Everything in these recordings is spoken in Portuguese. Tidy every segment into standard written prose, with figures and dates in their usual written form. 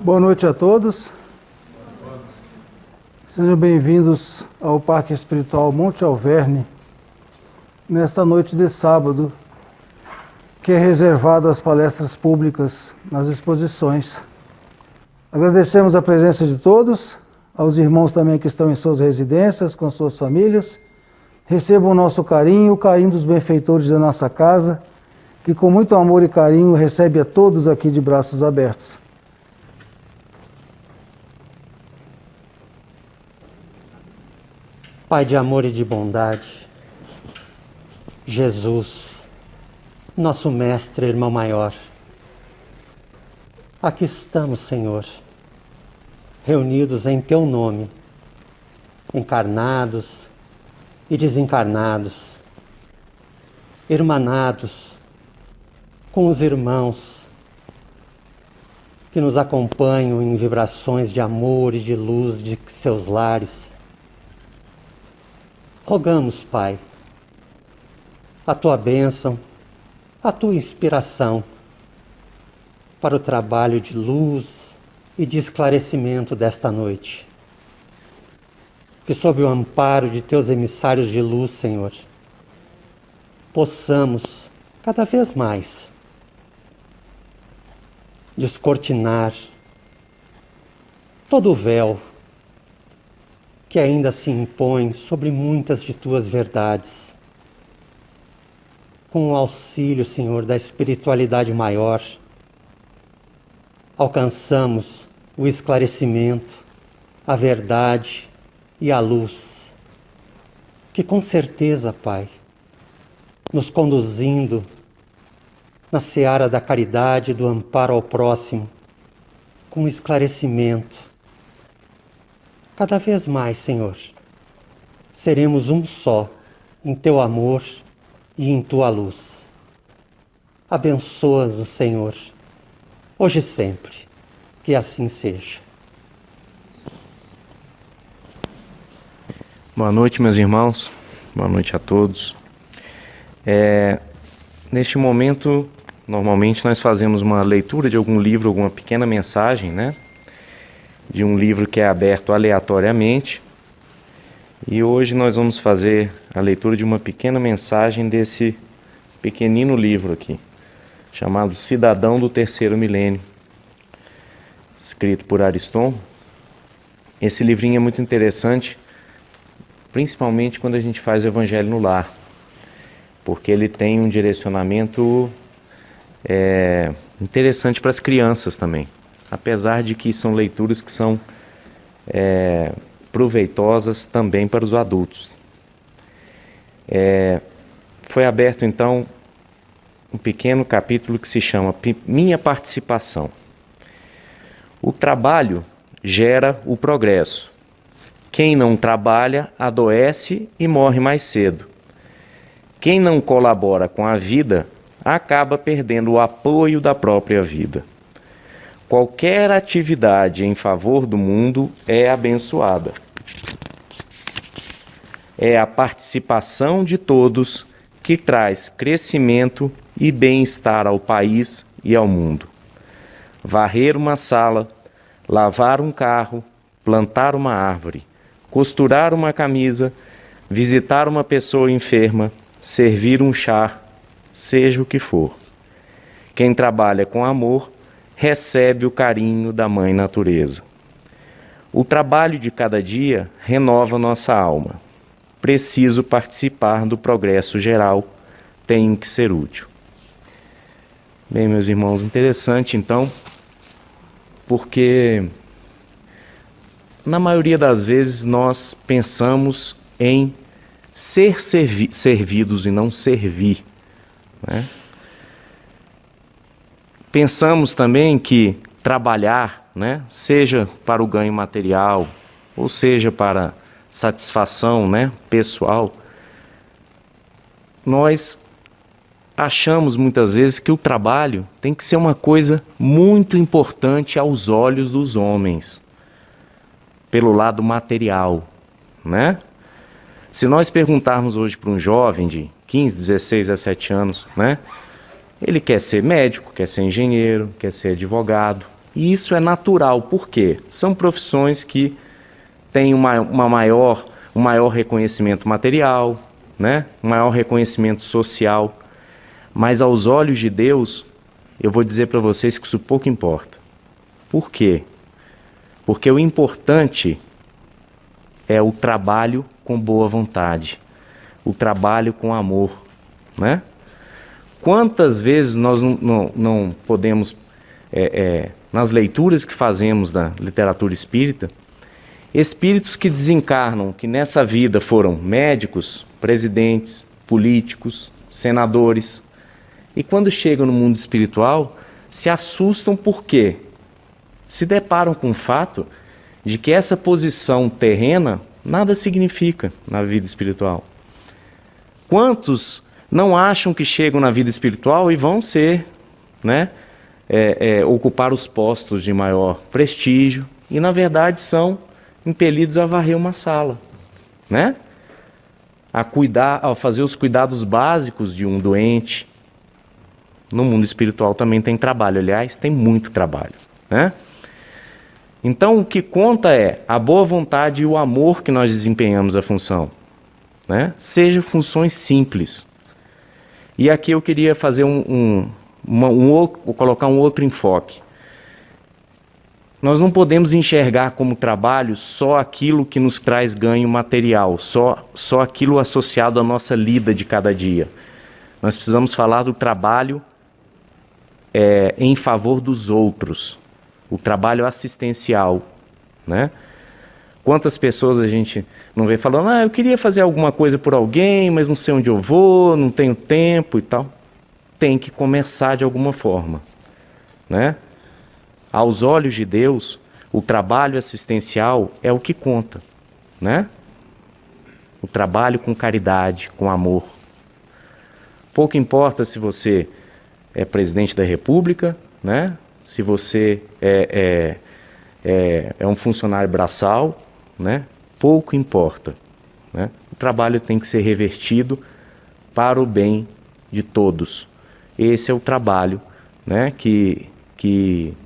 Boa noite a todos. Sejam bem-vindos ao Parque Espiritual Monte Alverne, nesta noite de sábado, que é reservada às palestras públicas nas exposições. Agradecemos a presença de todos, aos irmãos também que estão em suas residências, com suas famílias. Recebam o nosso carinho, o carinho dos benfeitores da nossa casa, que com muito amor e carinho recebe a todos aqui de braços abertos. Pai de amor e de bondade, Jesus, nosso mestre, irmão maior, aqui estamos, Senhor, reunidos em Teu nome, encarnados e desencarnados, irmanados com os irmãos que nos acompanham em vibrações de amor e de luz de seus lares. Rogamos, Pai, a Tua bênção, a Tua inspiração para o trabalho de luz e de esclarecimento desta noite. Que sob o amparo de Teus emissários de luz, Senhor, possamos cada vez mais descortinar todo o véu que ainda se impõe sobre muitas de Tuas verdades. Com o auxílio, Senhor, da espiritualidade maior, alcançamos o esclarecimento, a verdade e a luz, que com certeza, Pai, nos conduzindo na seara da caridade e do amparo ao próximo, com esclarecimento, cada vez mais, Senhor, seremos um só em Teu amor e em Tua luz. Abençoa-nos, Senhor, hoje e sempre, que assim seja. Boa noite, meus irmãos. Boa noite a todos. Neste momento, normalmente nós fazemos uma leitura de algum livro, alguma pequena mensagem, né? De um livro que é aberto aleatoriamente. E hoje nós vamos fazer a leitura de uma pequena mensagem desse pequenino livro aqui, chamado Cidadão do Terceiro Milênio, escrito por Ariston. Esse livrinho é muito interessante, principalmente quando a gente faz o Evangelho no Lar, porque ele tem um direcionamento interessante para as crianças também, apesar de que são leituras que são proveitosas também para os adultos. Foi aberto então um pequeno capítulo que se chama Minha Participação. O trabalho gera o progresso. Quem não trabalha adoece e morre mais cedo. Quem não colabora com a vida acaba perdendo o apoio da própria vida. Qualquer atividade em favor do mundo é abençoada. É a participação de todos que traz crescimento e bem-estar ao país e ao mundo. Varrer uma sala, lavar um carro, plantar uma árvore, costurar uma camisa, visitar uma pessoa enferma, servir um chá, seja o que for. Quem trabalha com amor recebe o carinho da Mãe Natureza. O trabalho de cada dia renova nossa alma. Preciso participar do progresso geral, tenho que ser útil. Bem, meus irmãos, interessante então, porque na maioria das vezes nós pensamos em ser servidos e não servir, né? Pensamos também que trabalhar, né, seja para o ganho material, ou seja para satisfação, né, pessoal, nós achamos muitas vezes que o trabalho tem que ser uma coisa muito importante aos olhos dos homens, pelo lado material, né? Se nós perguntarmos hoje para um jovem de 15, 16, 17 anos, né? Ele quer ser médico, quer ser engenheiro, quer ser advogado, E isso é natural, por quê? São profissões que têm um maior reconhecimento material, né? Um maior reconhecimento social. Mas aos olhos de Deus, eu vou dizer para vocês que isso pouco importa. Por quê? Porque o importante é o trabalho com boa vontade, o trabalho com amor, né? Quantas vezes nós não podemos, nas leituras que fazemos da literatura espírita, espíritos que desencarnam, que nessa vida foram médicos, presidentes, políticos, senadores, e quando chegam no mundo espiritual, se assustam porque se deparam com o fato de que essa posição terrena nada significa na vida espiritual. Quantos não acham que chegam na vida espiritual e vão ser, né, ocupar os postos de maior prestígio e, na verdade, são impelidos a varrer uma sala, né? A fazer os cuidados básicos de um doente. No mundo espiritual também tem trabalho, aliás, tem muito trabalho, né? Então, o que conta é a boa vontade e o amor que nós desempenhamos a função, né? Seja funções simples. E aqui eu queria fazer colocar um outro enfoque. Nós não podemos enxergar como trabalho só aquilo que nos traz ganho material, só aquilo associado à nossa lida de cada dia. Nós precisamos falar do trabalho em favor dos outros, o trabalho assistencial, né? Quantas pessoas a gente não vê falando, eu queria fazer alguma coisa por alguém, mas não sei onde eu vou, não tenho tempo e tal. Tem que começar de alguma forma, né? Aos olhos de Deus, o trabalho assistencial é o que conta, né? O trabalho com caridade, com amor. Pouco importa se você é presidente da República, né? Se você é um funcionário braçal, né? Pouco importa, né? O trabalho tem que ser revertido para o bem de todos. Esse é o trabalho, né, que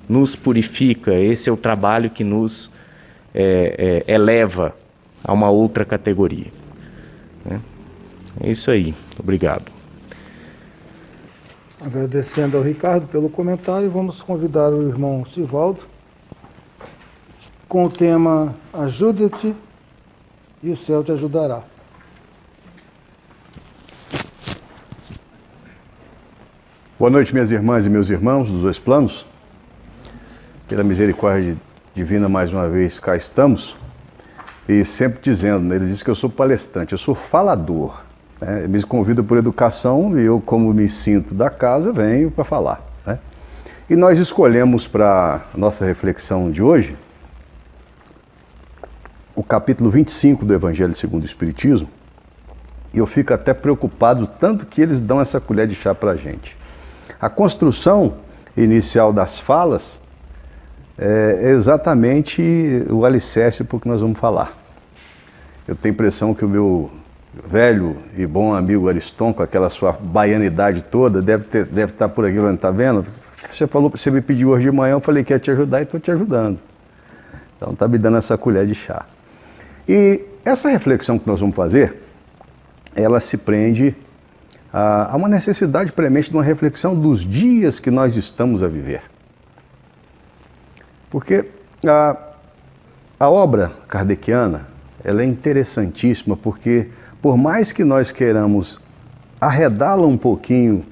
nos purifica, esse é o trabalho que nos eleva a uma outra categoria, né? É isso aí. Obrigado. Agradecendo ao Ricardo pelo comentário, vamos convidar o irmão Sivaldo com o tema Ajuda-te e o céu te ajudará. Boa noite, minhas irmãs e meus irmãos dos dois planos. Pela misericórdia divina, mais uma vez, cá estamos. E sempre dizendo, né, ele diz que eu sou palestrante, eu sou falador, né? Ele me convida por educação e eu, como me sinto da casa, venho para falar, né? E nós escolhemos para a nossa reflexão de hoje o capítulo 25 do Evangelho segundo o Espiritismo. E eu fico até preocupado tanto que eles dão essa colher de chá para a gente. A construção inicial das falas é exatamente o alicerce para o que nós vamos falar. Eu tenho a impressão que o meu velho e bom amigo Ariston, com aquela sua baianidade toda, deve estar por aqui, não está vendo? Você me pediu hoje de manhã, eu falei que ia te ajudar e estou te ajudando. Então está me dando essa colher de chá. E essa reflexão que nós vamos fazer, ela se prende a uma necessidade premente de uma reflexão dos dias que nós estamos a viver. Porque a obra kardeciana, ela é interessantíssima, porque por mais que nós queiramos arredá-la um pouquinho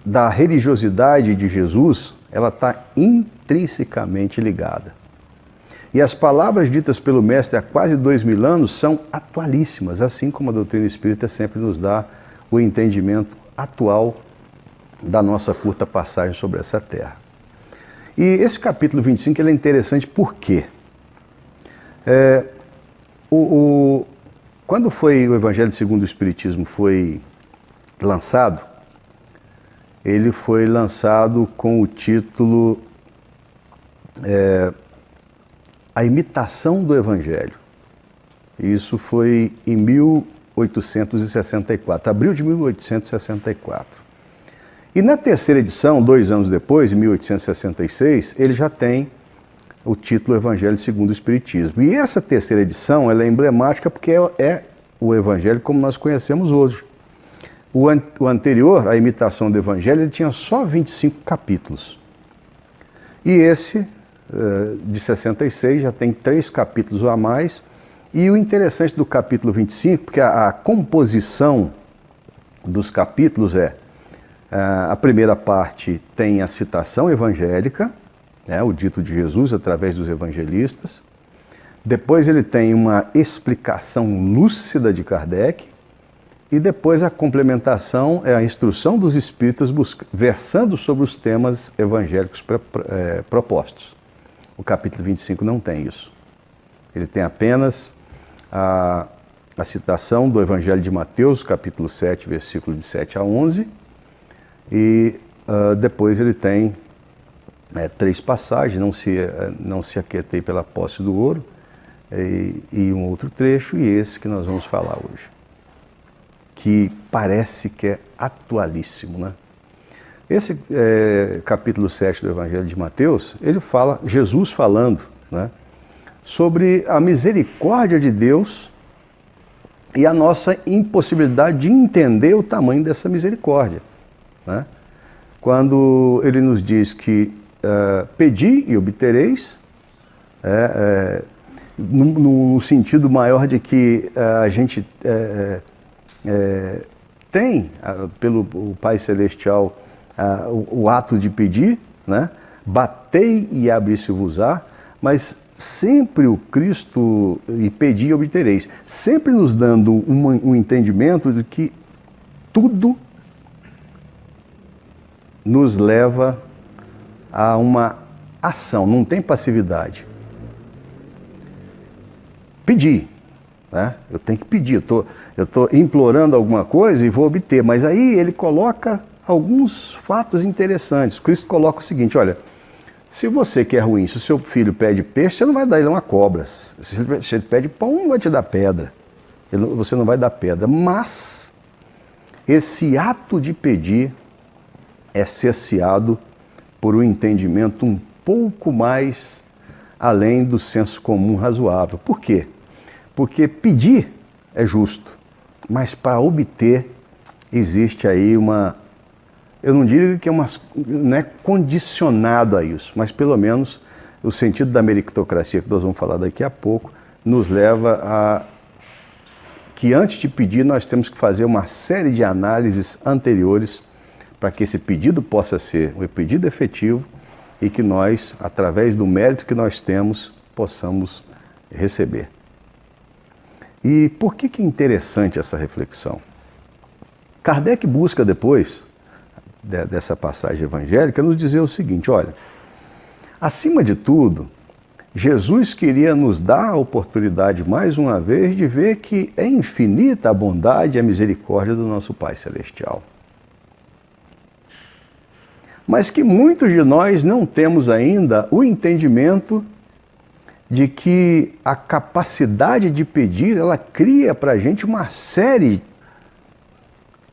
da religiosidade de Jesus, ela está intrinsecamente ligada. E as palavras ditas pelo Mestre há quase 2000 anos são atualíssimas, assim como a doutrina espírita sempre nos dá o entendimento atual da nossa curta passagem sobre essa terra. E esse capítulo 25 ele é interessante por quê? Quando foi o Evangelho segundo o Espiritismo foi lançado, ele foi lançado com o título A Imitação do Evangelho. Isso foi em 1864, abril de 1864. E na terceira edição, 2 anos depois, em 1866, ele já tem o título Evangelho segundo o Espiritismo. E essa terceira edição ela é emblemática porque é o Evangelho como nós conhecemos hoje. O anterior, a imitação do Evangelho, ele tinha só 25 capítulos. E esse, de 66, já tem 3 capítulos a mais. E o interessante do capítulo 25, porque a composição dos capítulos a primeira parte tem a citação evangélica, né, o dito de Jesus através dos evangelistas. Depois ele tem uma explicação lúcida de Kardec. E depois a complementação é a instrução dos espíritas versando sobre os temas evangélicos propostos. O capítulo 25 não tem isso. Ele tem apenas a citação do Evangelho de Mateus, capítulo 7, versículo de 7 a 11, e depois ele tem 3 passagens, não se aquietei pela posse do ouro, e um outro trecho, e esse que nós vamos falar hoje, que parece que é atualíssimo, né? Esse capítulo 7 do Evangelho de Mateus, ele fala, Jesus falando, né, sobre a misericórdia de Deus e a nossa impossibilidade de entender o tamanho dessa misericórdia, né? Quando ele nos diz que pedi e obtereis, no sentido maior de que a gente tem pelo Pai Celestial o ato de pedir, né? Batei e abri-se-vos-á, mas sempre o Cristo, e pedi e obtereis, sempre nos dando um entendimento de que tudo nos leva a uma ação, não tem passividade. Pedir, né? Eu tenho que pedir, eu estou implorando alguma coisa e vou obter, mas aí ele coloca alguns fatos interessantes. Cristo coloca o seguinte, olha, se você quer ruim, se o seu filho pede peixe, você não vai dar ele uma cobra. Se ele pede pão, não vai te dar pedra. Você não vai dar pedra. Mas esse ato de pedir é cerceado por um entendimento um pouco mais além do senso comum razoável. Por quê? Porque pedir é justo, mas para obter existe aí eu não digo que não é condicionado a isso, mas pelo menos o sentido da meritocracia, que nós vamos falar daqui a pouco, nos leva a que antes de pedir nós temos que fazer uma série de análises anteriores para que esse pedido possa ser um pedido efetivo e que nós, através do mérito que nós temos, possamos receber. E por que é interessante essa reflexão? Kardec busca depois dessa passagem evangélica nos dizer o seguinte, olha, acima de tudo, Jesus queria nos dar a oportunidade mais uma vez de ver que é infinita a bondade e a misericórdia do nosso Pai Celestial. Mas que muitos de nós não temos ainda o entendimento de que a capacidade de pedir, ela cria para a gente uma série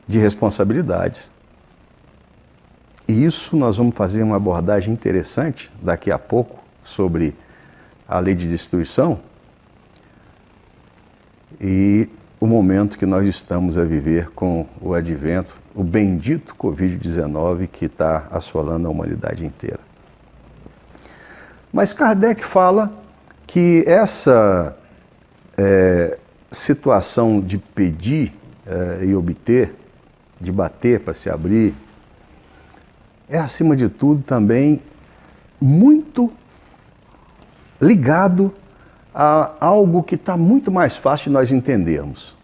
de responsabilidades. E isso nós vamos fazer uma abordagem interessante daqui a pouco sobre a lei de destruição e o momento que nós estamos a viver com o advento, o bendito Covid-19 que está assolando a humanidade inteira. Mas Kardec fala que essa situação de pedir e obter, de bater para se abrir, é, acima de tudo, também muito ligado a algo que está muito mais fácil de nós entendermos.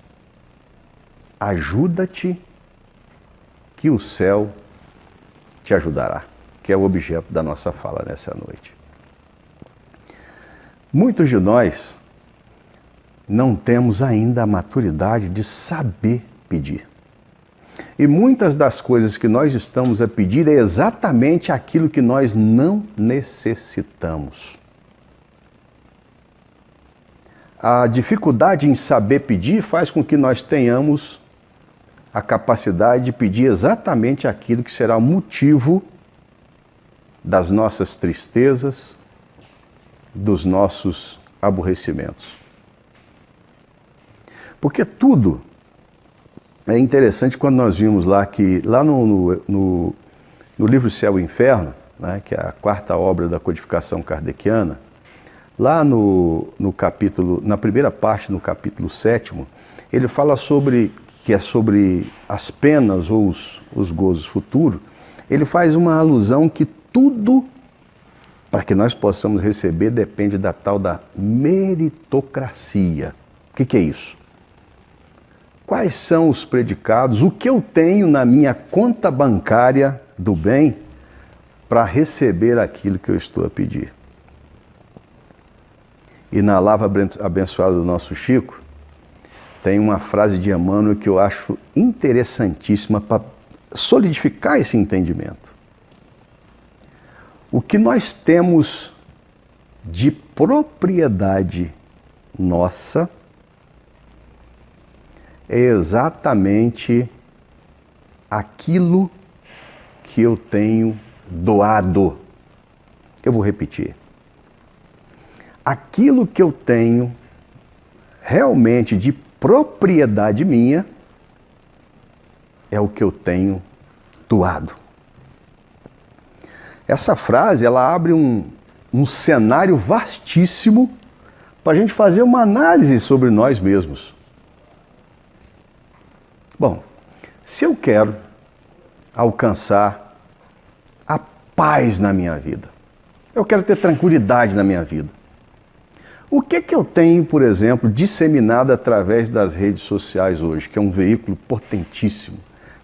Ajuda-te, que o céu te ajudará, que é o objeto da nossa fala nessa noite. Muitos de nós não temos ainda a maturidade de saber pedir. E muitas das coisas que nós estamos a pedir é exatamente aquilo que nós não necessitamos. A dificuldade em saber pedir faz com que nós tenhamos a capacidade de pedir exatamente aquilo que será o motivo das nossas tristezas, dos nossos aborrecimentos. Porque tudo é interessante quando nós vimos lá que, lá no livro Céu e Inferno, né, que é a quarta obra da codificação kardeciana, lá no capítulo, na primeira parte, no capítulo 7º, ele fala sobre, que é sobre as penas ou os gozos futuros. Ele faz uma alusão que tudo, para que nós possamos receber, depende da tal da meritocracia. O que é isso? Quais são os predicados, o que eu tenho na minha conta bancária do bem para receber aquilo que eu estou a pedir? E na Lavra Abençoada do nosso Chico, tem uma frase de Emmanuel que eu acho interessantíssima para solidificar esse entendimento. O que nós temos de propriedade nossa é exatamente aquilo que eu tenho doado. Eu vou repetir. Aquilo que eu tenho realmente de propriedade minha é o que eu tenho doado. Essa frase, ela abre um cenário vastíssimo para a gente fazer uma análise sobre nós mesmos. Bom, se eu quero alcançar a paz na minha vida, eu quero ter tranquilidade na minha vida, o que eu tenho, por exemplo, disseminado através das redes sociais hoje, que é um veículo potentíssimo?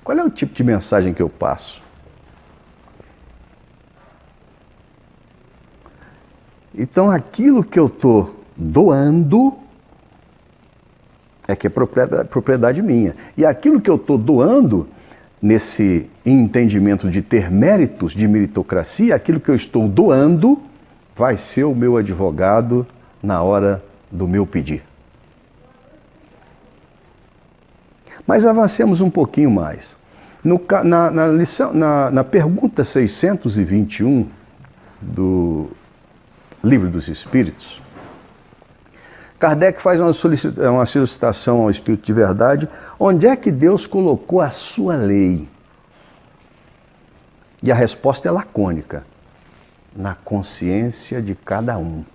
Qual é o tipo de mensagem que eu passo? Então, aquilo que eu estou doando é que é propriedade minha. E aquilo que eu estou doando, nesse entendimento de ter méritos, de meritocracia, aquilo que eu estou doando vai ser o meu advogado na hora do meu pedir. Mas avancemos um pouquinho mais. Na pergunta 621 do Livro dos Espíritos, Kardec faz uma solicitação ao Espírito de Verdade: onde é que Deus colocou a sua lei? E a resposta é lacônica: na consciência de cada um.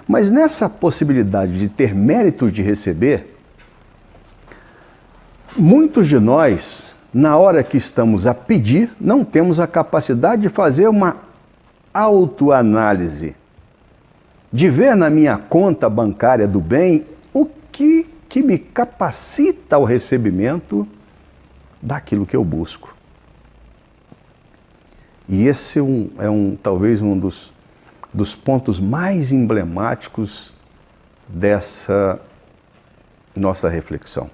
Mas nessa possibilidade de ter méritos de receber, muitos de nós, na hora que estamos a pedir, não temos a capacidade de fazer uma autoanálise, de ver na minha conta bancária do bem o que me capacita ao recebimento daquilo que eu busco. E esse talvez um dos pontos mais emblemáticos dessa nossa reflexão.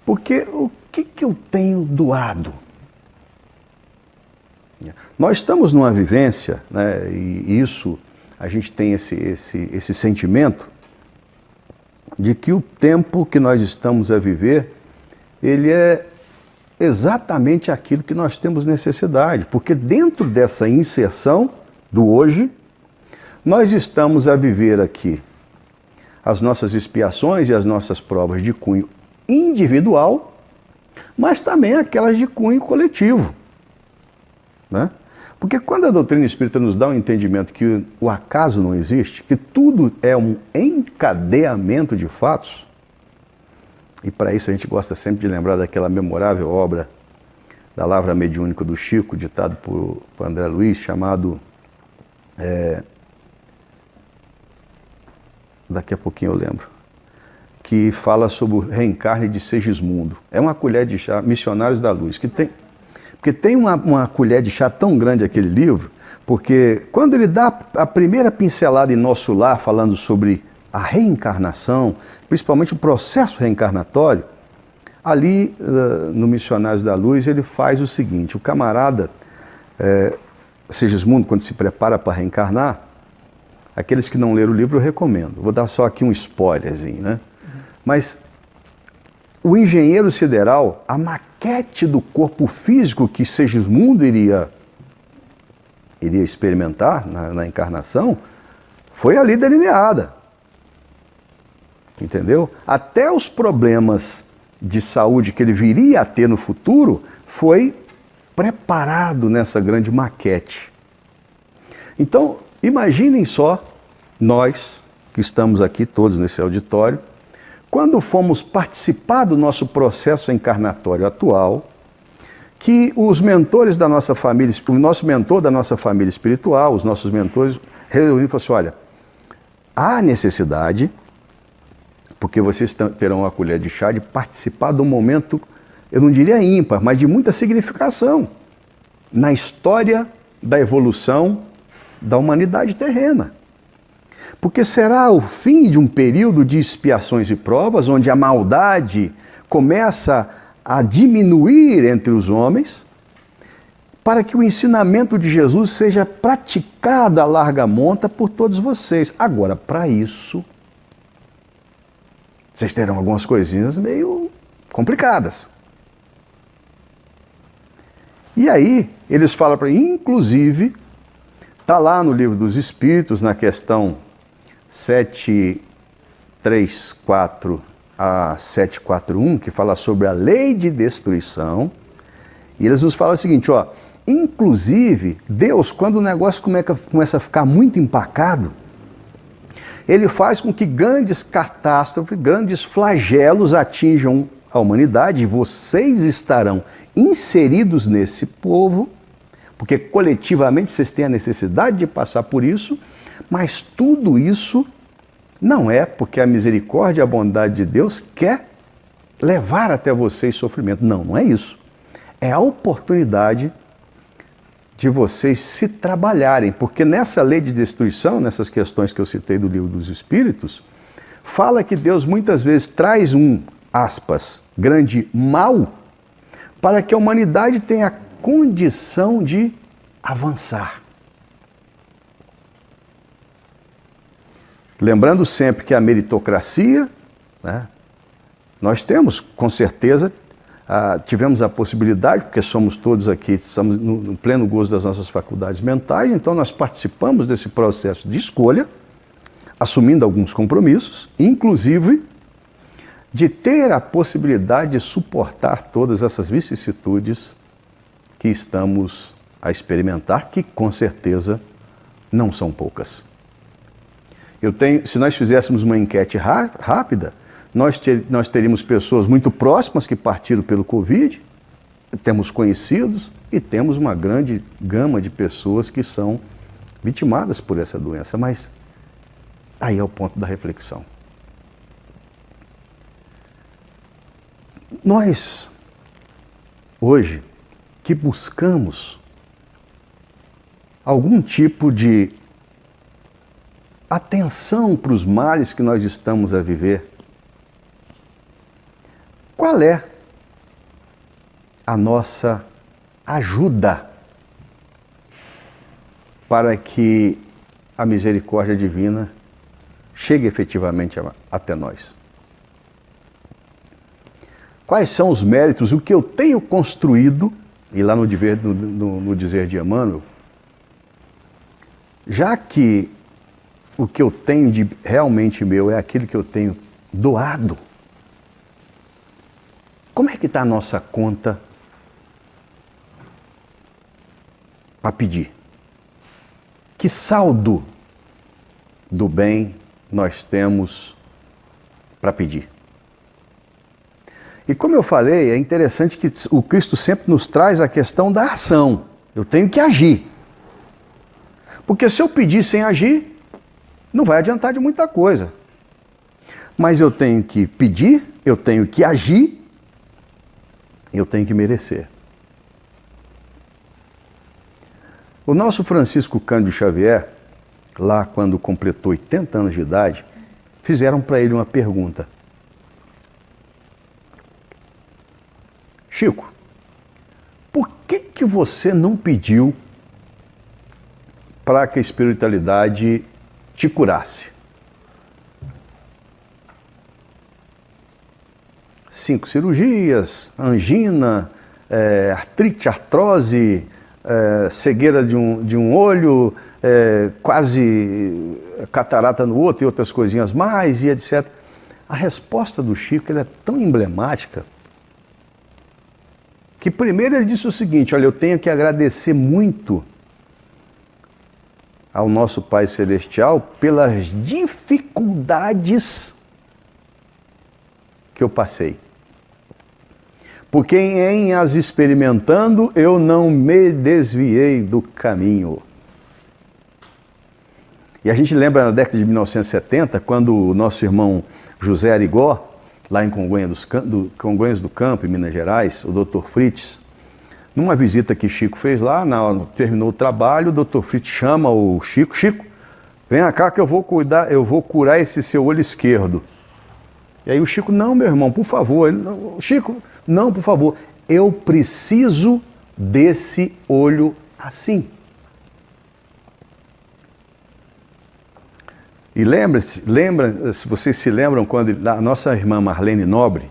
Porque o que eu tenho doado? Nós estamos numa vivência, né, e isso, a gente tem esse sentimento de que o tempo que nós estamos a viver, ele é exatamente aquilo que nós temos necessidade, porque dentro dessa inserção do hoje, nós estamos a viver aqui as nossas expiações e as nossas provas de cunho individual, mas também aquelas de cunho coletivo. Né? Porque quando a doutrina espírita nos dá um entendimento que o acaso não existe, que tudo é um encadeamento de fatos, e para isso a gente gosta sempre de lembrar daquela memorável obra da Lavra Mediúnica do Chico, ditado por André Luiz, chamado... daqui a pouquinho eu lembro, que fala sobre o reencarne de Segismundo. É uma colher de chá, Missionários da Luz, porque tem uma colher de chá tão grande aquele livro, porque quando ele dá a primeira pincelada em nosso lar, falando sobre a reencarnação, principalmente o processo reencarnatório, ali no Missionários da Luz ele faz o seguinte: o camarada Segismundo, quando se prepara para reencarnar, aqueles que não leram o livro eu recomendo, vou dar só aqui um spoilerzinho, né? Mas o engenheiro sideral, a maquete do corpo físico que Segismundo iria experimentar na encarnação, foi ali delineada. Entendeu? Até os problemas de saúde que ele viria a ter no futuro foi preparado nessa grande maquete. Então, imaginem só, nós que estamos aqui todos nesse auditório, quando fomos participar do nosso processo encarnatório atual, que os mentores da nossa família, o nosso mentor da nossa família espiritual, os nossos mentores, reuniram e falaram assim, olha, há necessidade, porque vocês terão a colher de chá, de participar de um momento, eu não diria ímpar, mas de muita significação na história da evolução da humanidade terrena. Porque será o fim de um período de expiações e provas, onde a maldade começa a diminuir entre os homens, para que o ensinamento de Jesus seja praticado à larga monta por todos vocês. Agora, para isso, vocês terão algumas coisinhas meio complicadas. E aí, eles falam para mim, inclusive, está lá no Livro dos Espíritos, na questão 734 a 741, que fala sobre a lei de destruição, e eles nos falam o seguinte, ó, inclusive, Deus, quando o negócio começa a ficar muito empacado, ele faz com que grandes catástrofes, grandes flagelos atinjam a humanidade, e vocês estarão inseridos nesse povo, porque coletivamente vocês têm a necessidade de passar por isso, mas tudo isso não é porque a misericórdia e a bondade de Deus quer levar até vocês sofrimento. Não, não é isso. É a oportunidade de vocês se trabalharem, porque nessa lei de destruição, nessas questões que eu citei do Livro dos Espíritos, fala que Deus muitas vezes traz aspas, grande mal, para que a humanidade tenha condição de avançar. Lembrando sempre que a meritocracia, né, nós temos, com certeza, tivemos a possibilidade, porque somos todos aqui, estamos no pleno gozo das nossas faculdades mentais, então nós participamos desse processo de escolha, assumindo alguns compromissos, inclusive de ter a possibilidade de suportar todas essas vicissitudes que estamos a experimentar, que com certeza não são poucas. Se nós fizéssemos uma enquete rápida, nós teríamos pessoas muito próximas que partiram pelo Covid, temos conhecidos e temos uma grande gama de pessoas que são vitimadas por essa doença, mas aí é o ponto da reflexão. Nós, hoje, que buscamos algum tipo de atenção para os males que nós estamos a viver, qual é a nossa ajuda para que a misericórdia divina chegue efetivamente até nós? Quais são os méritos, o que eu tenho construído, e lá no dizer de Emmanuel, já que o que eu tenho de realmente meu é aquilo que eu tenho doado, como é que está a nossa conta para pedir? Que saldo do bem nós temos para pedir? E como eu falei, é interessante que o Cristo sempre nos traz a questão da ação. Eu tenho que agir. Porque se eu pedir sem agir, não vai adiantar de muita coisa. Mas eu tenho que pedir, eu tenho que agir, eu tenho que merecer. O nosso Francisco Cândido Xavier, lá quando completou 80 anos de idade, fizeram para ele uma pergunta. Chico, por que você não pediu para que a espiritualidade te curasse? 5 cirurgias, angina, artrite, artrose, cegueira de um olho, quase catarata no outro e outras coisinhas mais, e etc. A resposta do Chico ela é tão emblemática que primeiro ele disse o seguinte: olha, eu tenho que agradecer muito ao nosso Pai Celestial pelas dificuldades que eu passei. Porque em as experimentando, eu não me desviei do caminho. E a gente lembra na década de 1970, quando o nosso irmão José Arigó, lá em Congonhas do Campo, em Minas Gerais, o Dr. Fritz, numa visita que Chico fez lá, terminou o trabalho, o Dr. Fritz chama o Chico: Chico, vem cá que eu vou curar esse seu olho esquerdo. E aí o Chico: não, meu irmão, por favor. Chico, não, por favor, eu preciso desse olho assim. E se vocês se lembram, quando a nossa irmã Marlene Nobre,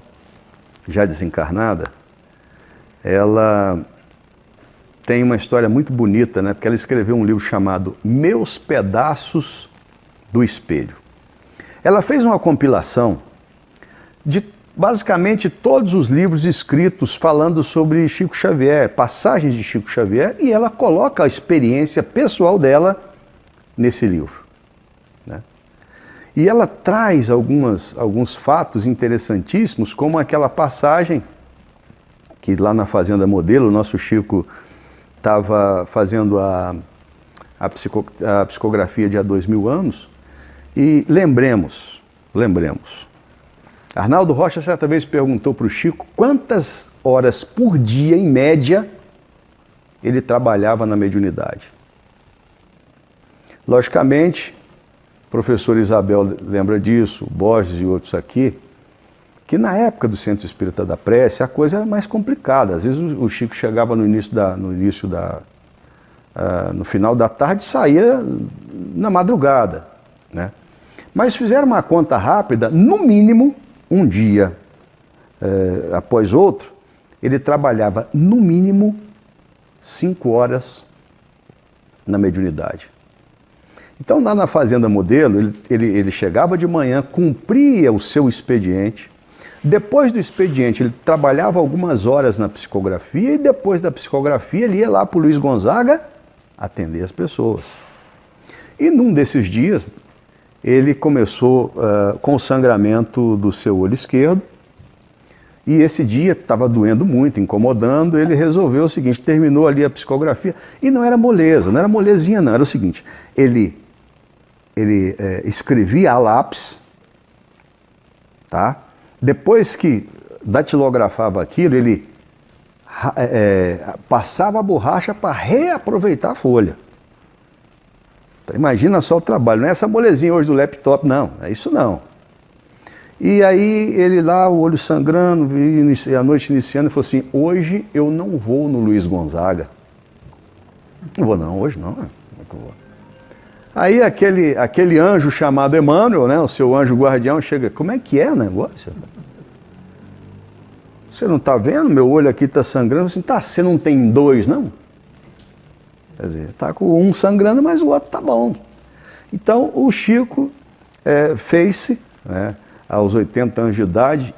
já desencarnada, ela tem uma história muito bonita, né? Porque ela escreveu um livro chamado Meus Pedaços do Espelho. Ela fez uma compilação de basicamente todos os livros escritos falando sobre Chico Xavier, passagens de Chico Xavier, e ela coloca a experiência pessoal dela nesse livro, né? E ela traz alguns fatos interessantíssimos, como aquela passagem que lá na Fazenda Modelo, o nosso Chico estava fazendo a psicografia de há 2000 anos, e lembremos, Arnaldo Rocha certa vez perguntou para o Chico quantas horas por dia, em média, ele trabalhava na mediunidade. Logicamente, o professor Isabel lembra disso, o Borges e outros aqui, que na época do Centro Espírita da Prece a coisa era mais complicada. Às vezes o Chico chegava no final da tarde e saía na madrugada, né? Mas fizeram uma conta rápida, no mínimo, um dia após outro, ele trabalhava no mínimo 5 horas na mediunidade. Então, lá na Fazenda Modelo, ele chegava de manhã, cumpria o seu expediente. Depois do expediente, ele trabalhava algumas horas na psicografia, e depois da psicografia, ele ia lá para o Luiz Gonzaga atender as pessoas. E num desses dias, ele começou com o sangramento do seu olho esquerdo, e esse dia estava doendo muito, incomodando. Ele resolveu o seguinte: terminou ali a psicografia, e não era moleza, não era molezinha não, era o seguinte: ele escrevia a lápis, tá? Depois que datilografava aquilo, ele passava a borracha para reaproveitar a folha. Então, imagina só o trabalho, não é essa molezinha hoje do laptop, não, é isso não. E aí ele lá, o olho sangrando, a noite iniciando, e falou assim: hoje eu não vou no Luiz Gonzaga. Não vou não, hoje não. Aí aquele anjo chamado Emmanuel, né, o seu anjo guardião, chega: como é que é o negócio? Você não está vendo? Meu olho aqui está sangrando. Assim, tá, você não tem 2, não? Quer dizer, está com um sangrando, mas o outro está bom. Então o Chico fez-se, né, aos 80 anos de idade,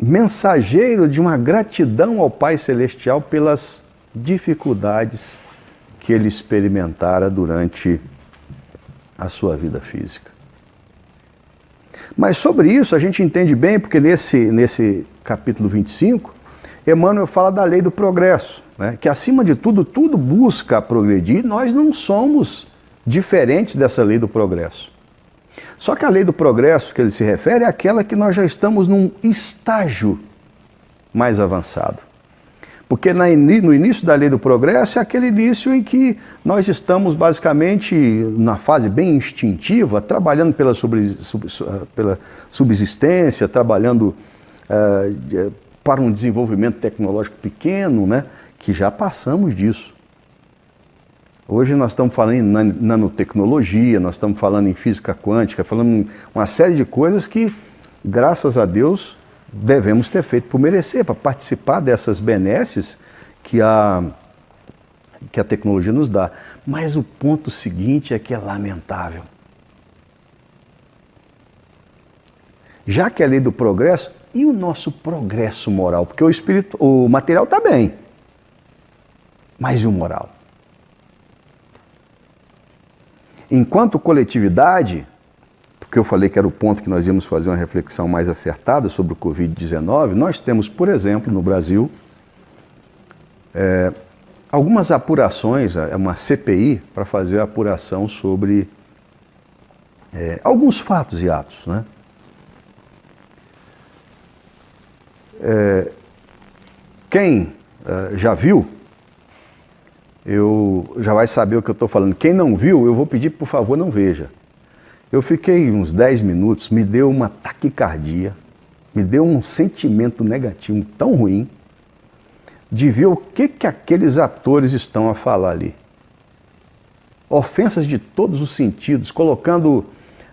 mensageiro de uma gratidão ao Pai Celestial pelas dificuldades que ele experimentara durante a sua vida física. Mas sobre isso a gente entende bem, porque nesse capítulo 25, Emmanuel fala da lei do progresso, né? Que acima de tudo, tudo busca progredir. Nós não somos diferentes dessa lei do progresso. Só que a lei do progresso que ele se refere é aquela que nós já estamos num estágio mais avançado. Porque no início da lei do progresso é aquele início em que nós estamos basicamente na fase bem instintiva, trabalhando pela subsistência, trabalhando para um desenvolvimento tecnológico pequeno, né, que já passamos disso. Hoje nós estamos falando em nanotecnologia, nós estamos falando em física quântica, falando em uma série de coisas que, graças a Deus, devemos ter feito por merecer, para participar dessas benesses que a tecnologia nos dá. Mas o ponto seguinte é que é lamentável. Já que é a lei do progresso, e o nosso progresso moral? Porque o material está bem, mas e o moral? Enquanto coletividade, porque eu falei que era o ponto que nós íamos fazer uma reflexão mais acertada sobre o Covid-19, nós temos, por exemplo, no Brasil, algumas apurações, uma CPI para fazer a apuração sobre alguns fatos e atos, né? Quem já viu, já vai saber o que eu estou falando. Quem não viu, eu vou pedir, por favor, não veja. Eu fiquei uns 10 minutos, me deu uma taquicardia, me deu um sentimento negativo tão ruim de ver o que aqueles atores estão a falar ali. Ofensas de todos os sentidos, colocando,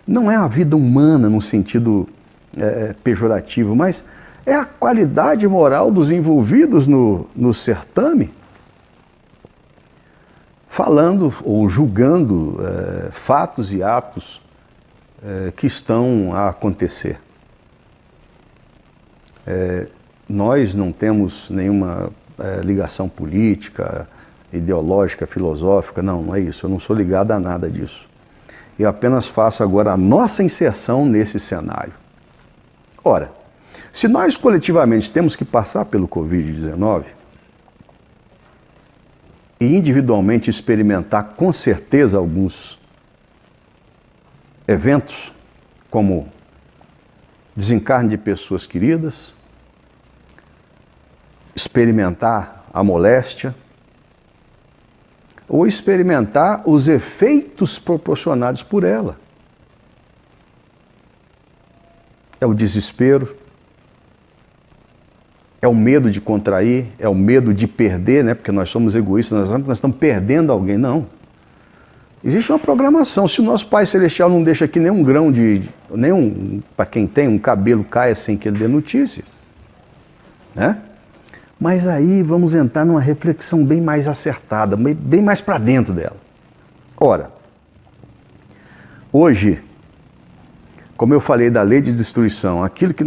não é a vida humana no sentido pejorativo, mas é a qualidade moral dos envolvidos no certame, falando ou julgando fatos e atos que estão a acontecer. Nós não temos nenhuma ligação política, ideológica, filosófica, não é isso, eu não sou ligado a nada disso. Eu apenas faço agora a nossa inserção nesse cenário. Ora, se nós coletivamente temos que passar pelo Covid-19 e individualmente experimentar com certeza alguns eventos, como desencarne de pessoas queridas, experimentar a moléstia, ou experimentar os efeitos proporcionados por ela. É o desespero, é o medo de contrair, é o medo de perder, né? Porque nós somos egoístas, nós estamos perdendo alguém. Não. Existe uma programação. Se o nosso Pai Celestial não deixa aqui nenhum grão para quem tem um cabelo caia sem que ele dê notícia, né? Mas aí vamos entrar numa reflexão bem mais acertada, bem mais para dentro dela. Ora, hoje, como eu falei da lei de destruição, aquilo que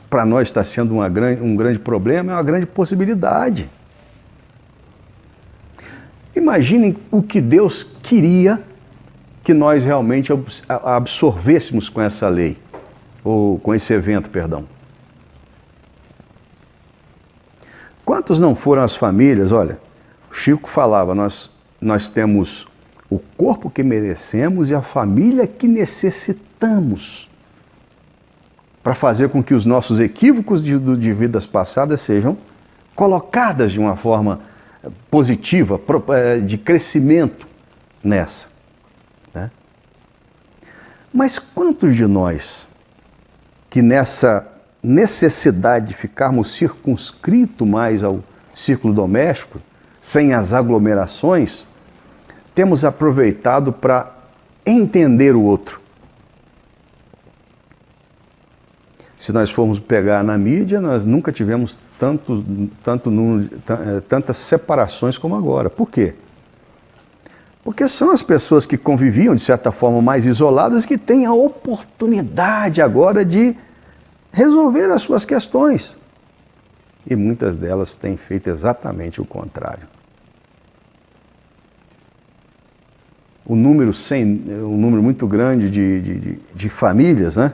para nós está sendo um grande problema é uma grande possibilidade. Imaginem o que Deus queria que nós realmente absorvêssemos com essa lei, ou com esse evento, perdão. Quantos não foram as famílias? Olha, o Chico falava, nós temos o corpo que merecemos e a família que necessitamos para fazer com que os nossos equívocos de vidas passadas sejam colocadas de uma forma positiva, de crescimento nessa. Né? Mas quantos de nós que nessa necessidade de ficarmos circunscritos mais ao círculo doméstico, sem as aglomerações, temos aproveitado para entender o outro? Se nós formos pegar na mídia, nós nunca tivemos tantas separações como agora. Por quê? Porque são as pessoas que conviviam, de certa forma, mais isoladas, que têm a oportunidade agora de resolver as suas questões. E muitas delas têm feito exatamente o contrário. Um número muito grande de famílias, né?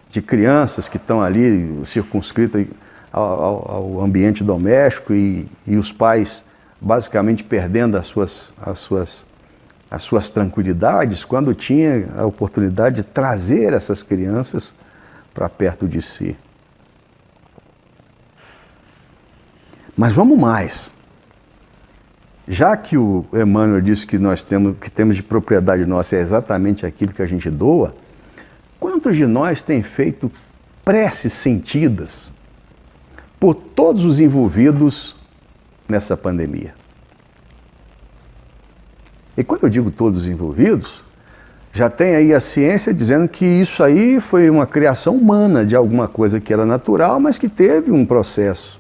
De crianças que estão ali circunscritas ao ambiente doméstico e os pais basicamente perdendo as suas tranquilidades quando tinha a oportunidade de trazer essas crianças para perto de si. Mas vamos mais. Já que o Emmanuel disse que temos de propriedade nossa é exatamente aquilo que a gente doa, quantos de nós têm feito preces sentidas por todos os envolvidos nessa pandemia? E quando eu digo todos os envolvidos, Já tem aí a ciência dizendo que isso aí foi uma criação humana de alguma coisa que era natural, mas que teve um processo.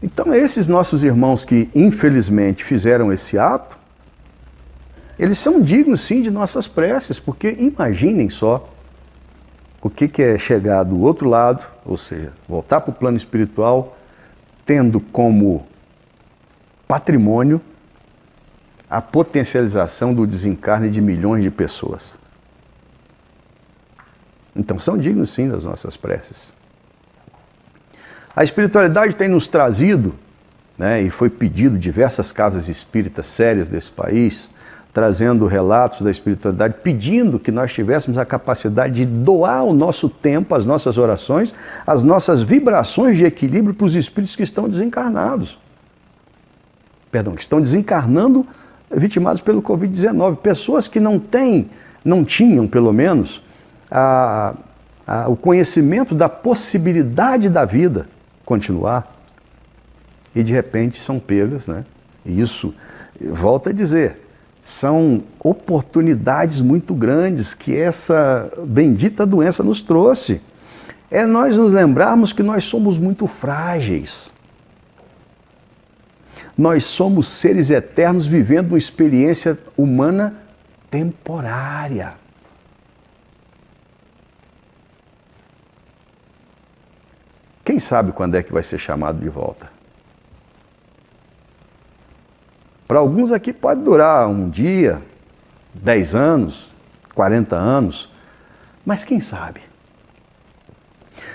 Então esses nossos irmãos que infelizmente fizeram esse ato, eles são dignos sim de nossas preces, porque imaginem só o que é chegar do outro lado, ou seja, voltar para o plano espiritual, tendo como patrimônio a potencialização do desencarne de milhões de pessoas. Então são dignos sim das nossas preces. A espiritualidade tem nos trazido, né, e foi pedido diversas casas espíritas sérias desse país, trazendo relatos da espiritualidade, pedindo que nós tivéssemos a capacidade de doar o nosso tempo, as nossas orações, as nossas vibrações de equilíbrio para os espíritos que estão desencarnados. Perdão, que estão desencarnando vitimados pelo Covid-19. Pessoas que não tinham, pelo menos, o conhecimento da possibilidade da vida continuar e, de repente, são pegas, né? E isso, volto a dizer, são oportunidades muito grandes que essa bendita doença nos trouxe. É nós nos lembrarmos que nós somos muito frágeis. Nós somos seres eternos vivendo uma experiência humana temporária. Quem sabe quando é que vai ser chamado de volta? Para alguns aqui pode durar um dia, 10 anos, 40 anos, mas quem sabe?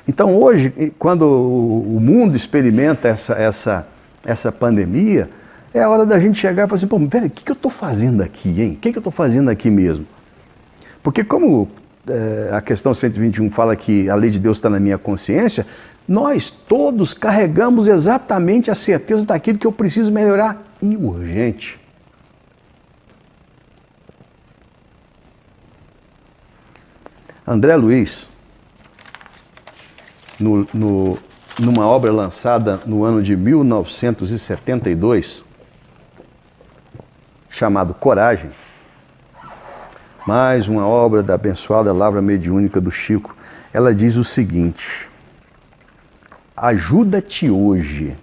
Então hoje, quando o mundo experimenta essa pandemia, é a hora da gente chegar e falar assim, pô, velho, o que eu estou fazendo aqui, hein? O que eu estou fazendo aqui mesmo? Porque como a questão 121 fala que a lei de Deus está na minha consciência, nós todos carregamos exatamente a certeza daquilo que eu preciso melhorar e urgente. André Luiz, numa obra lançada no ano de 1972, chamado Coragem, mais uma obra da abençoada Lavra Mediúnica do Chico, ela diz o seguinte: ajuda-te hoje.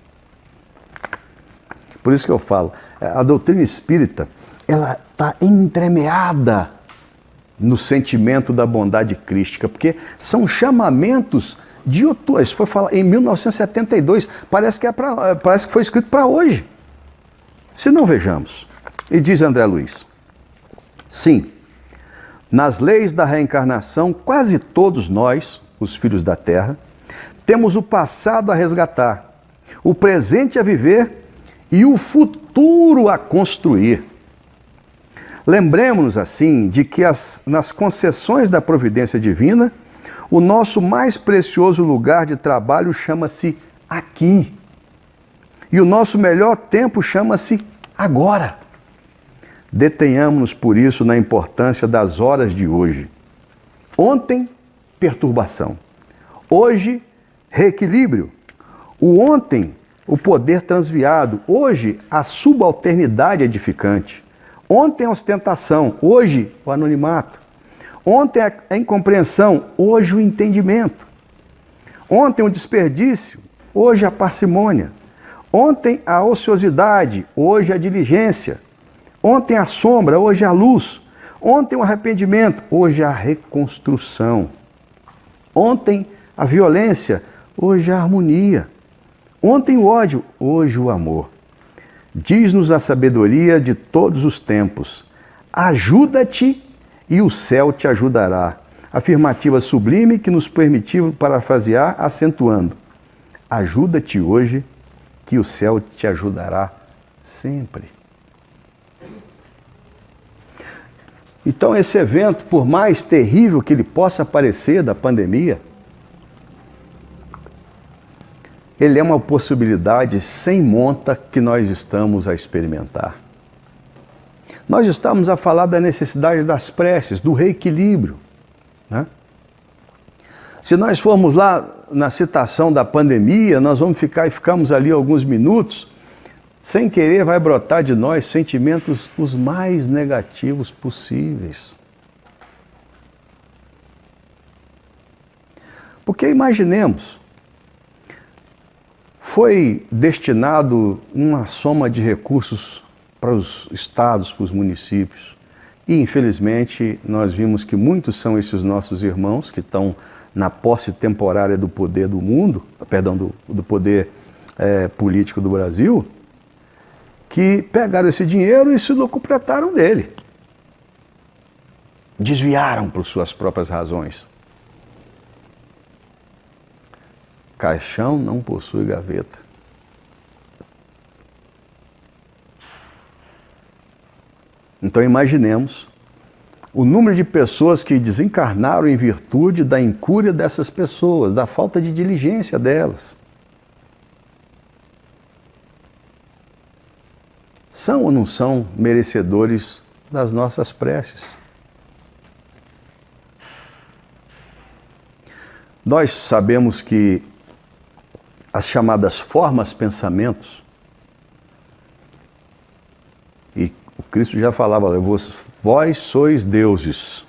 Por isso que eu falo, a doutrina espírita, ela está entremeada no sentimento da bondade crística, porque são chamamentos de outono. Isso foi falado em 1972, parece que foi escrito para hoje. Se não, vejamos. E diz André Luiz: sim, nas leis da reencarnação, quase todos nós, os filhos da Terra, temos o passado a resgatar, o presente a viver e o futuro a construir. Lembremos-nos, assim, de que nas concessões da providência divina, o nosso mais precioso lugar de trabalho chama-se aqui. E o nosso melhor tempo chama-se agora. Detenhamos-nos, por isso, na importância das horas de hoje. Ontem, perturbação. Hoje, reequilíbrio. O ontem, o poder transviado. Hoje, a subalternidade edificante. Ontem, a ostentação. Hoje, o anonimato. Ontem, a incompreensão. Hoje, o entendimento. Ontem, o desperdício. Hoje, a parcimônia. Ontem, a ociosidade. Hoje, a diligência. Ontem, a sombra. Hoje, a luz. Ontem, o arrependimento. Hoje, a reconstrução. Ontem, a violência. Hoje, a harmonia. Ontem o ódio, hoje o amor. Diz-nos a sabedoria de todos os tempos: ajuda-te e o céu te ajudará. Afirmativa sublime que nos permitiu parafrasear acentuando: ajuda-te hoje que o céu te ajudará sempre. Então esse evento, por mais terrível que ele possa parecer da pandemia, ele é uma possibilidade sem monta que nós estamos a experimentar. Nós estamos a falar da necessidade das preces, do reequilíbrio, né? Se nós formos lá na citação da pandemia, nós vamos ficamos ali alguns minutos sem querer vai brotar de nós sentimentos os mais negativos possíveis. Porque imaginemos, foi destinado uma soma de recursos para os estados, para os municípios. E, infelizmente, nós vimos que muitos são esses nossos irmãos que estão na posse temporária do poder do mundo, perdão, do poder político do Brasil, que pegaram esse dinheiro e se locupletaram dele. Desviaram por suas próprias razões. Caixão não possui gaveta. Então imaginemos o número de pessoas que desencarnaram em virtude da incúria dessas pessoas, da falta de diligência delas. São ou não são merecedores das nossas preces? Nós sabemos que as chamadas formas pensamentos, e o Cristo já falava, vós sois deuses.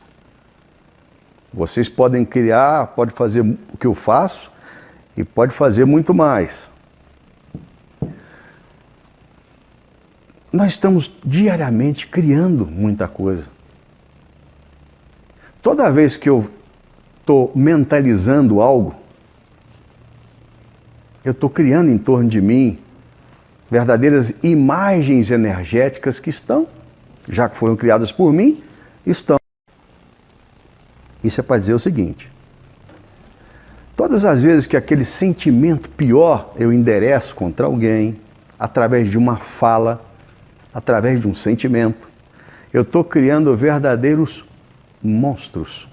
Vocês podem criar, pode fazer o que eu faço e pode fazer muito mais. Nós estamos diariamente criando muita coisa. Toda vez que eu estou mentalizando algo, eu estou criando em torno de mim verdadeiras imagens energéticas que estão, já que foram criadas por mim, estão. Isso é para dizer o seguinte: todas as vezes que aquele sentimento pior eu endereço contra alguém, através de uma fala, através de um sentimento, eu estou criando verdadeiros monstros.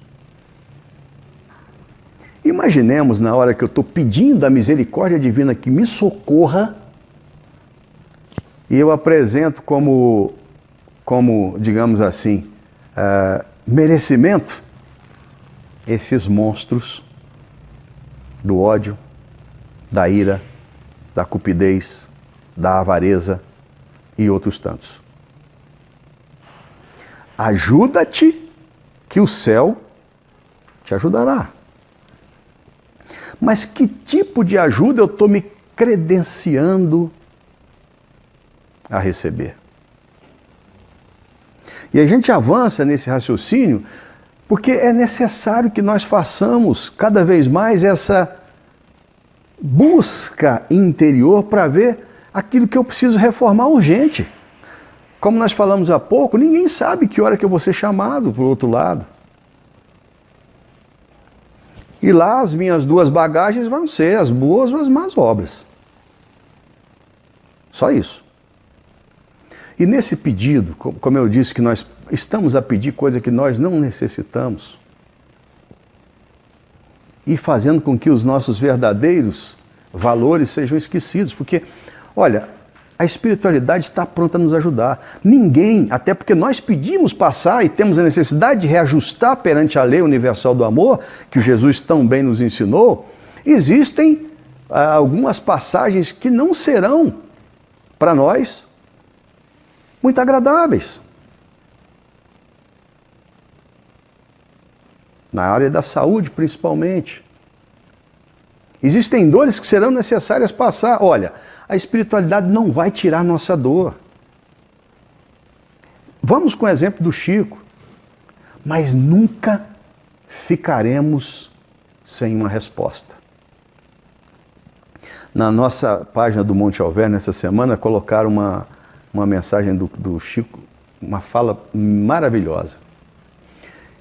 Imaginemos na hora que eu estou pedindo a misericórdia divina que me socorra e eu apresento como digamos assim, merecimento esses monstros do ódio, da ira, da cupidez, da avareza e outros tantos. Ajuda-te que o céu te ajudará. Mas que tipo de ajuda eu estou me credenciando a receber? E a gente avança nesse raciocínio porque é necessário que nós façamos cada vez mais essa busca interior para ver aquilo que eu preciso reformar urgente. Como nós falamos há pouco, ninguém sabe que hora que eu vou ser chamado para o outro lado. E lá as minhas duas bagagens vão ser as boas ou as más obras. Só isso. E nesse pedido, como eu disse, que nós estamos a pedir coisa que nós não necessitamos, e fazendo com que os nossos verdadeiros valores sejam esquecidos, porque, olha, a espiritualidade está pronta a nos ajudar. Ninguém, até porque nós pedimos passar e temos a necessidade de reajustar perante a lei universal do amor, que o Jesus tão bem nos ensinou, existem algumas passagens que não serão, para nós, muito agradáveis. Na área da saúde, principalmente. Existem dores que serão necessárias passar. Olha, a espiritualidade não vai tirar nossa dor. Vamos com o exemplo do Chico. Mas nunca ficaremos sem uma resposta. Na nossa página do Monte Alverne, essa semana, colocaram uma mensagem do Chico, uma fala maravilhosa.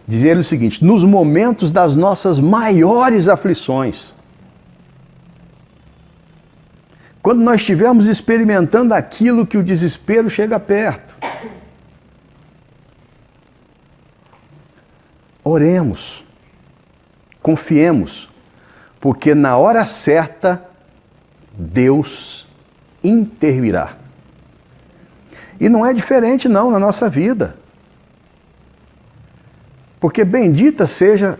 Dizia ele o seguinte: nos momentos das nossas maiores aflições, quando nós estivermos experimentando aquilo que o desespero chega perto, oremos, confiemos, porque na hora certa Deus intervirá. E não é diferente não na nossa vida. Porque bendita seja,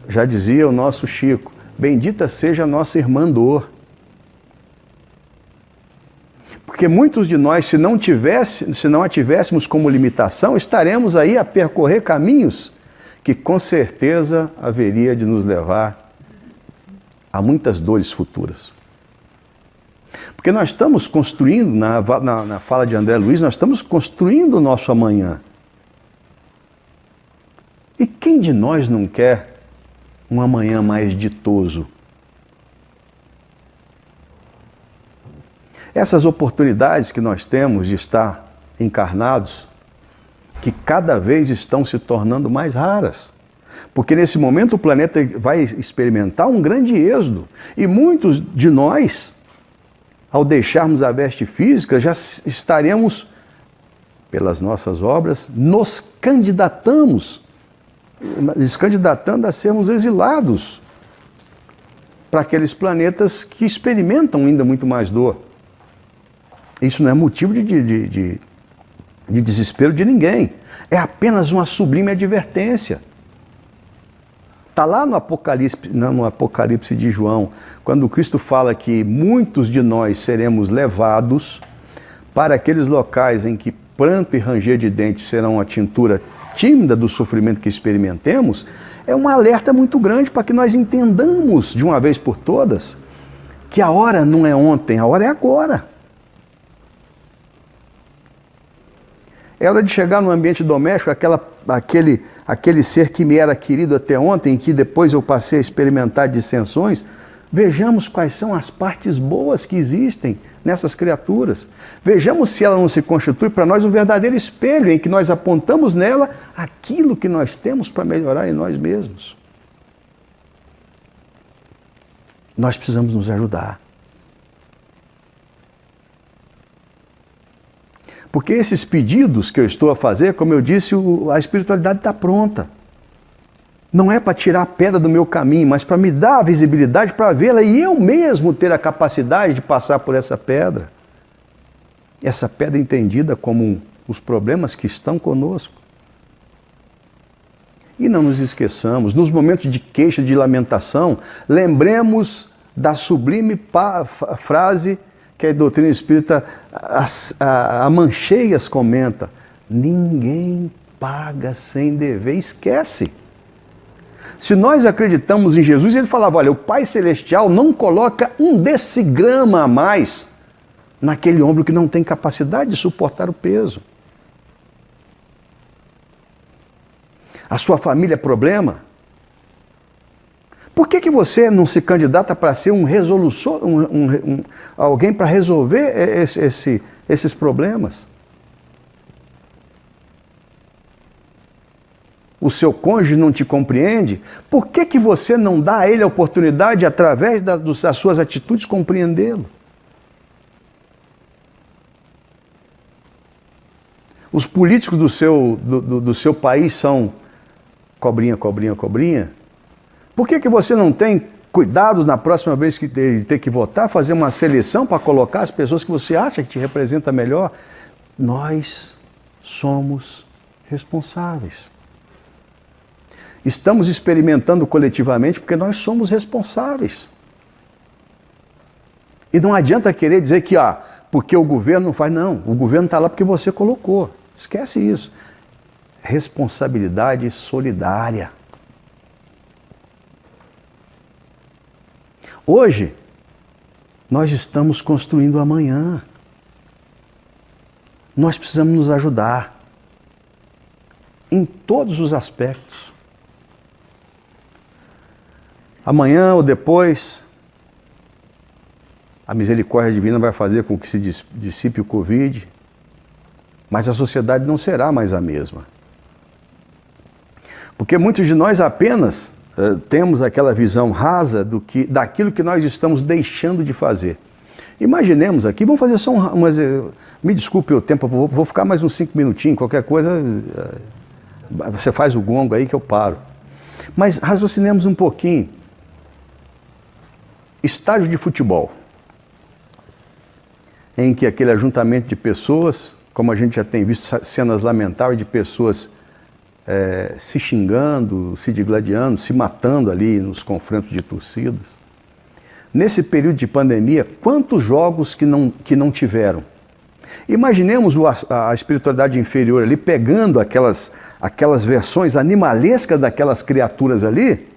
já dizia o nosso Chico, bendita seja a nossa irmã dor. Porque muitos de nós, se não a tivéssemos como limitação, estaremos aí a percorrer caminhos que com certeza haveria de nos levar a muitas dores futuras. Porque nós estamos construindo, na fala de André Luiz, nós estamos construindo o nosso amanhã. E quem de nós não quer um amanhã mais ditoso? Essas oportunidades que nós temos de estar encarnados, que cada vez estão se tornando mais raras. Porque nesse momento o planeta vai experimentar um grande êxodo. E muitos de nós, ao deixarmos a veste física, já estaremos, pelas nossas obras, nos candidatando a sermos exilados para aqueles planetas que experimentam ainda muito mais dor. Isso não é motivo de desespero de ninguém. É apenas uma sublime advertência. Está lá no Apocalipse de João, quando Cristo fala que muitos de nós seremos levados para aqueles locais em que pranto e ranger de dentes serão a tintura tímida do sofrimento que experimentemos, é um alerta muito grande para que nós entendamos de uma vez por todas que a hora não é ontem, a hora é agora. É hora de chegar no ambiente doméstico, aquele ser que me era querido até ontem, que depois eu passei a experimentar dissensões. Vejamos quais são as partes boas que existem nessas criaturas. Vejamos se ela não se constitui para nós um verdadeiro espelho, em que nós apontamos nela aquilo que nós temos para melhorar em nós mesmos. Nós precisamos nos ajudar. Porque esses pedidos que eu estou a fazer, como eu disse, a espiritualidade está pronta. Não é para tirar a pedra do meu caminho, mas para me dar a visibilidade para vê-la e eu mesmo ter a capacidade de passar por essa pedra. Essa pedra entendida como os problemas que estão conosco. E não nos esqueçamos, nos momentos de queixa, de lamentação, lembremos da sublime frase que a doutrina espírita, a Mancheias comenta: ninguém paga sem dever. Esquece. Se nós acreditamos em Jesus, ele falava: olha, o Pai Celestial não coloca um decigrama a mais naquele ombro que não tem capacidade de suportar o peso. A sua família é problema? Por que você não se candidata para ser alguém para resolver esses problemas? O seu cônjuge não te compreende? Por que você não dá a ele a oportunidade, através das suas atitudes, compreendê-lo? Os políticos do seu país são cobrinha, cobrinha, cobrinha? Por que você não tem cuidado na próxima vez que ter que votar, fazer uma seleção para colocar as pessoas que você acha que te representa melhor? Nós somos responsáveis. Estamos experimentando coletivamente porque nós somos responsáveis. E não adianta querer dizer que, porque o governo não faz. Não, o governo está lá porque você colocou. Esquece isso. Responsabilidade solidária. Hoje, nós estamos construindo o amanhã. Nós precisamos nos ajudar em todos os aspectos. Amanhã ou depois, a misericórdia divina vai fazer com que se dissipe o Covid, mas a sociedade não será mais a mesma. Porque muitos de nós apenas temos aquela visão rasa daquilo que nós estamos deixando de fazer. Imaginemos aqui, vamos fazer só me desculpe o tempo, vou ficar mais uns 5 minutinhos, qualquer coisa, você faz o gongo aí que eu paro. Mas raciocinemos um pouquinho. Estádio de futebol, em que aquele ajuntamento de pessoas, como a gente já tem visto cenas lamentáveis de pessoas se xingando, se digladiando, se matando ali nos confrontos de torcidas. Nesse período de pandemia, quantos jogos que não tiveram? Imaginemos a espiritualidade inferior ali pegando aquelas versões animalescas daquelas criaturas ali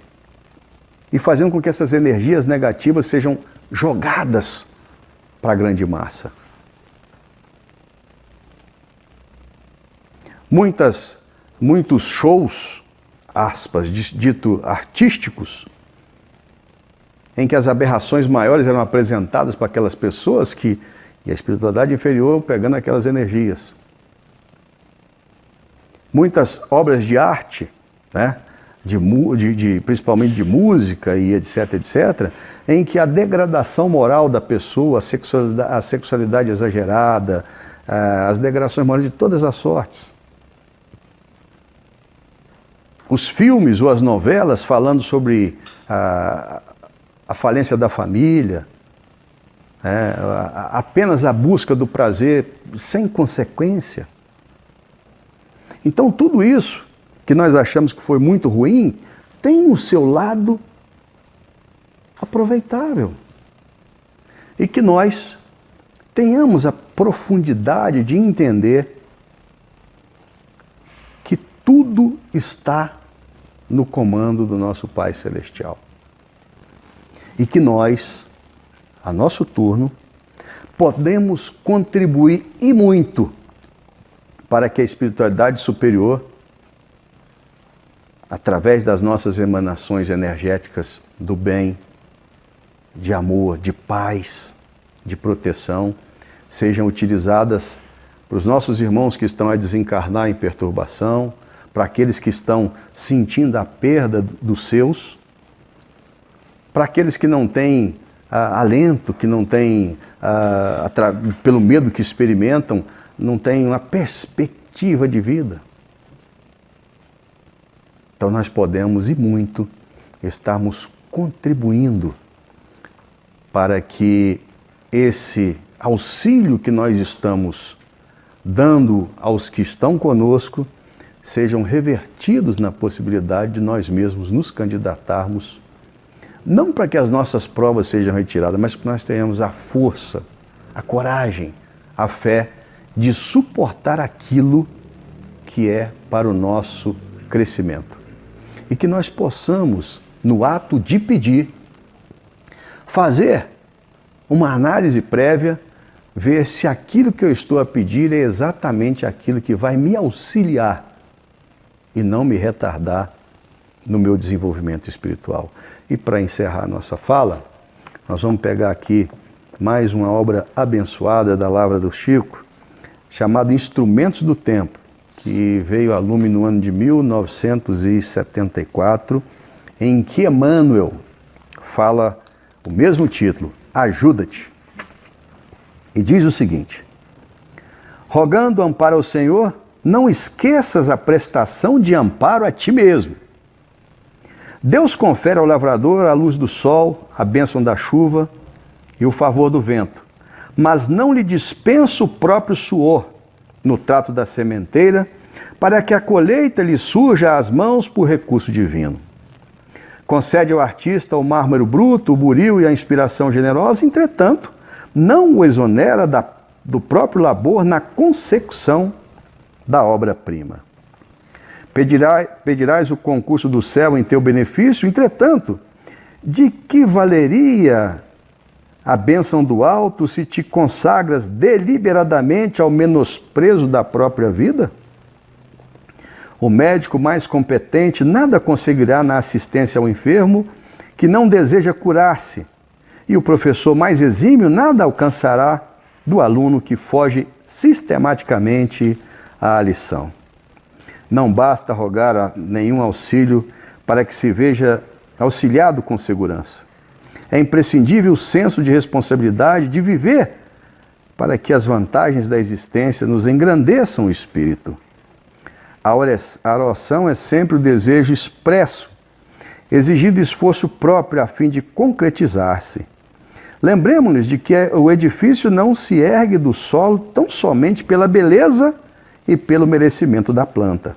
e fazendo com que essas energias negativas sejam jogadas para a grande massa. Muitos shows, aspas, dito artísticos, em que as aberrações maiores eram apresentadas para aquelas pessoas e a espiritualidade inferior pegando aquelas energias. Muitas obras de arte, né, principalmente de música e etc., em que a degradação moral da pessoa, a sexualidade exagerada, as degradações morais de todas as sortes. Os filmes ou as novelas falando sobre a falência da família, apenas a busca do prazer sem consequência. Então tudo isso que nós achamos que foi muito ruim tem o seu lado aproveitável. E que nós tenhamos a profundidade de entender que tudo está no comando do nosso Pai Celestial. E que nós, a nosso turno, podemos contribuir e muito para que a espiritualidade superior, através das nossas emanações energéticas do bem, de amor, de paz, de proteção, sejam utilizadas para os nossos irmãos que estão a desencarnar em perturbação, para aqueles que estão sentindo a perda dos seus, para aqueles que não têm alento, que não têm, pelo medo que experimentam, não têm uma perspectiva de vida. Então nós podemos e muito estarmos contribuindo para que esse auxílio que nós estamos dando aos que estão conosco sejam revertidos na possibilidade de nós mesmos nos candidatarmos, não para que as nossas provas sejam retiradas, mas que nós tenhamos a força, a coragem, a fé de suportar aquilo que é para o nosso crescimento. E que nós possamos, no ato de pedir, fazer uma análise prévia, ver se aquilo que eu estou a pedir é exatamente aquilo que vai me auxiliar e não me retardar no meu desenvolvimento espiritual. E para encerrar nossa fala, nós vamos pegar aqui mais uma obra abençoada da Lavra do Chico, chamada Instrumentos do Tempo, que veio a lume no ano de 1974, em que Emmanuel fala o mesmo título, Ajuda-te. E diz o seguinte: rogando amparo ao Senhor, não esqueças a prestação de amparo a ti mesmo. Deus confere ao lavrador a luz do sol, a bênção da chuva e o favor do vento, mas não lhe dispensa o próprio suor no trato da sementeira, para que a colheita lhe surja às mãos por recurso divino. Concede ao artista o mármore bruto, o buril e a inspiração generosa, entretanto, não o exonera do próprio labor na consecução da obra-prima. Pedirás o concurso do céu em teu benefício, entretanto, de que valeria a bênção do alto se te consagras deliberadamente ao menosprezo da própria vida? O médico mais competente nada conseguirá na assistência ao enfermo que não deseja curar-se, e o professor mais exímio nada alcançará do aluno que foge sistematicamente à lição. Não basta rogar nenhum auxílio para que se veja auxiliado com segurança. É imprescindível o senso de responsabilidade de viver para que as vantagens da existência nos engrandeçam o espírito. A oração é sempre o desejo expresso, exigindo esforço próprio a fim de concretizar-se. Lembremos-nos de que o edifício não se ergue do solo tão somente pela beleza e pelo merecimento da planta.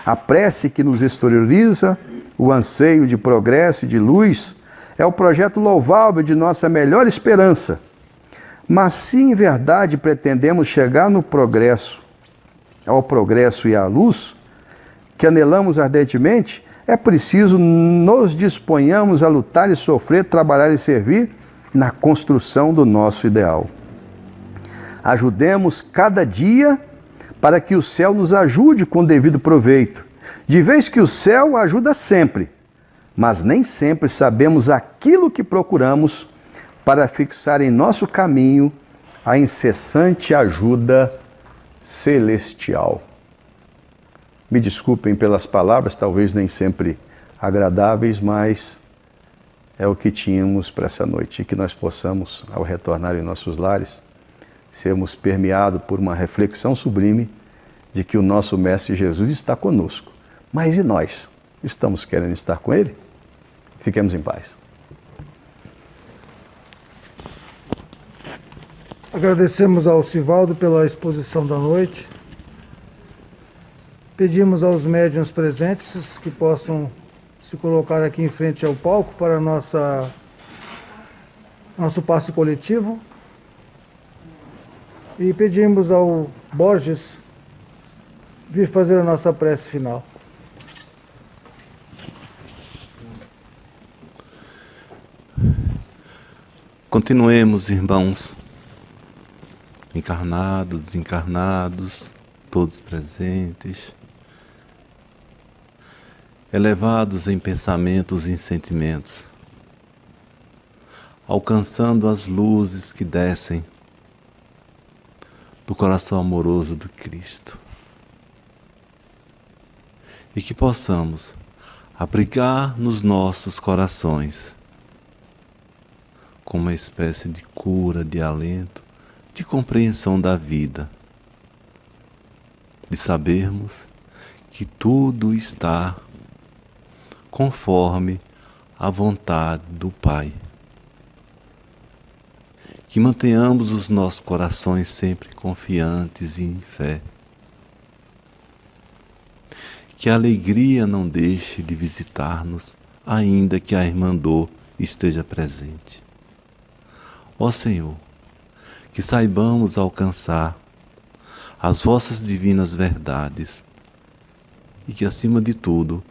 A prece que nos exterioriza, o anseio de progresso e de luz, é o projeto louvável de nossa melhor esperança. Mas se em verdade pretendemos chegar no progresso, ao progresso e à luz, que anelamos ardentemente, é preciso nos disponhamos a lutar e sofrer, trabalhar e servir na construção do nosso ideal. Ajudemos cada dia para que o céu nos ajude com devido proveito, de vez que o céu ajuda sempre, mas nem sempre sabemos aquilo que procuramos para fixar em nosso caminho a incessante ajuda celestial. Me desculpem pelas palavras, talvez nem sempre agradáveis, mas é o que tínhamos para essa noite. E que nós possamos, ao retornar em nossos lares, sermos permeados por uma reflexão sublime de que o nosso Mestre Jesus está conosco. Mas e nós? Estamos querendo estar com Ele? Fiquemos em paz. Agradecemos ao Sivaldo pela exposição da noite. Pedimos aos médiuns presentes que possam se colocar aqui em frente ao palco para nosso passe coletivo. E pedimos ao Borges vir fazer a nossa prece final. Continuemos, irmãos, encarnados, desencarnados, todos presentes, elevados em pensamentos e em sentimentos, alcançando as luzes que descem do coração amoroso do Cristo. E que possamos abrigar nos nossos corações com uma espécie de cura, de alento, de compreensão da vida, de sabermos que tudo está conforme a vontade do Pai. Que mantenhamos os nossos corações sempre confiantes e em fé. Que a alegria não deixe de visitar-nos, ainda que a irmandor esteja presente. Ó Senhor, que saibamos alcançar as vossas divinas verdades e que, acima de tudo,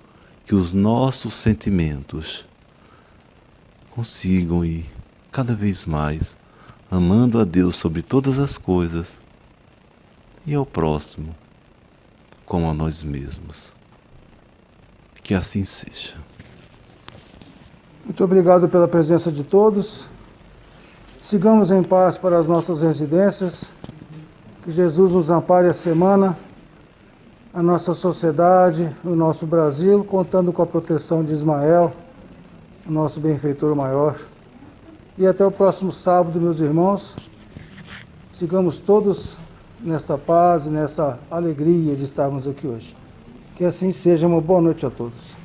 que os nossos sentimentos consigam ir cada vez mais amando a Deus sobre todas as coisas e ao próximo como a nós mesmos. Que assim seja. Muito obrigado pela presença de todos. Sigamos em paz para as nossas residências. Que Jesus nos ampare a semana, a nossa sociedade, o nosso Brasil, contando com a proteção de Ismael, o nosso benfeitor maior. E até o próximo sábado, meus irmãos. Sigamos todos nesta paz e nessa alegria de estarmos aqui hoje. Que assim seja. Uma boa noite a todos.